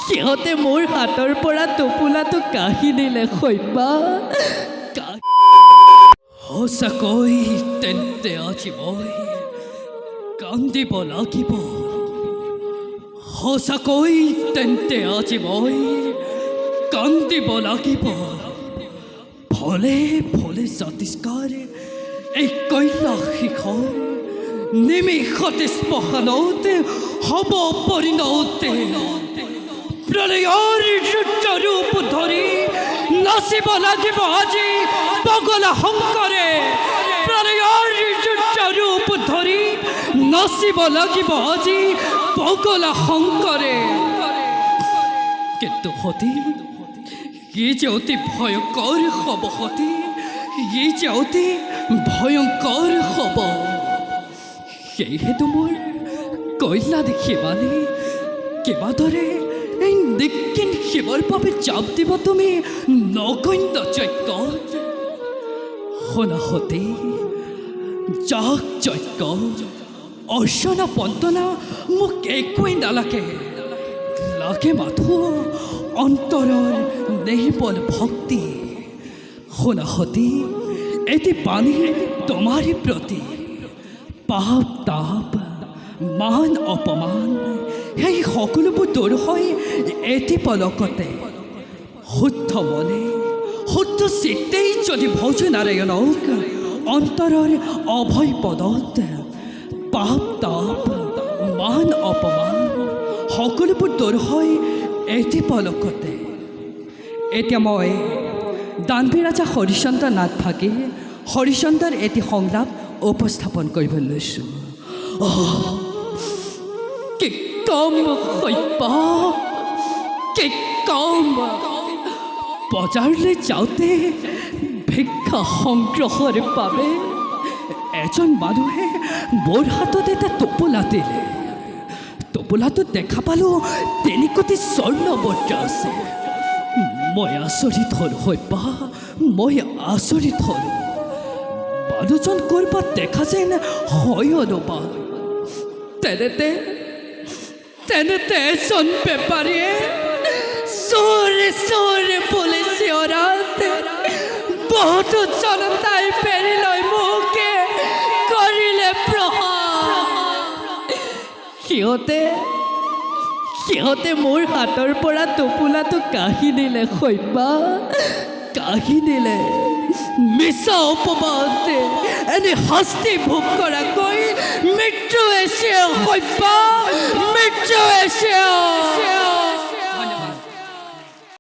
সিহঁতে মোৰ হাতৰ পৰা টোপোলাটো কাঢ়ি নিলে শৈবা। সঁচাকৈ তেন্তে আজি মই কান্দিব লাগিব। সঁচাকৈ তেন্তে আজি মই কান্দিব লাগিব। ফলে ফলে জাতিষ্কাৰ এই কৈলাশ শিখৰ নিমিষতে শ্মশানত হ'ব পৰিণত। প্ৰলয়ৰ ৰূপ ধৰি নাচিব লাগিব আজি পগলা শংকৰে। প্ৰলয়ৰ ৰূপ ধৰি নাচিব লাগিব আজি পগলা শংকৰে। কিন্তু সতী ই যে অতি ভয়ংকৰ হ'ব সতী, ই যে অতি ভয়ংকৰ হ'ব। সেয়েহেতু মোৰ কৈলা দেখিবানে কিবাদৰে এই নিক্ষিণ শিৱৰ বাবে জাপ দিব তুমি নগণ্য যজ্ঞত। শুনা সতী, যাগ যজ্ঞ অৰ্চনা বন্দনা মোক একোৱেই নালাগে। লাগে মাথো অন্তৰৰ নিৰ্বল ভক্তি। শুনা সতী, এটি পানী তোমাৰে প্ৰতি। পাপ তাপ মান অপমান সেই সকলোবোৰ দূৰ হৈ এটি পলকতে শুদ্ধ মনে শুদ্ধ চিত্তেই যদি ভজ নাৰায়ণক অন্তৰৰ অভয় পদত পাপ তাপ মান অপমান সকলোবোৰ দূৰ হৈ এটি পলকতে। এতিয়া মই দানবী ৰাজা হৰিচন্দ্ৰ নাথভাগে হৰিচন্দ্ৰৰ এটি সংলাপ উপস্থাপন কৰিব লৈছোঁ। কি কম শৈবা, কি কম। বজাৰলৈ যাওঁতে ভিক্ষা সংগ্ৰহৰ বাবে এজন মানুহে মোৰ হাতত এটা টোপোলা দিলে। টোপোলাটোত দেখা পালোঁ 3 কোটি স্বৰ্ণ মুদ্ৰা আছে। মই আচৰিত হ'লোঁ শৈবা, মই আচৰিত হ'লোঁ। মানুহজন ক'ৰবাত দেখা যেন হয় অনুমান। তেনেতে এজন বেপাৰীয়ে চোৰে চোৰে বুলি চিঞৰাত বহুতো জনতাই পেৰি লৈ মোকে কৰিলে প্ৰহাৰ। সিহঁতে মোৰ হাতৰ পৰা টোপোলাটো কাঢ়ি নিলে শৈবা, কাঢ়ি নিলে। মিছা অপবাদ এনে শাস্তি ভোগ কৰাকৈ মৃত্যু এছে শৈবা, মৃত্যু এছে।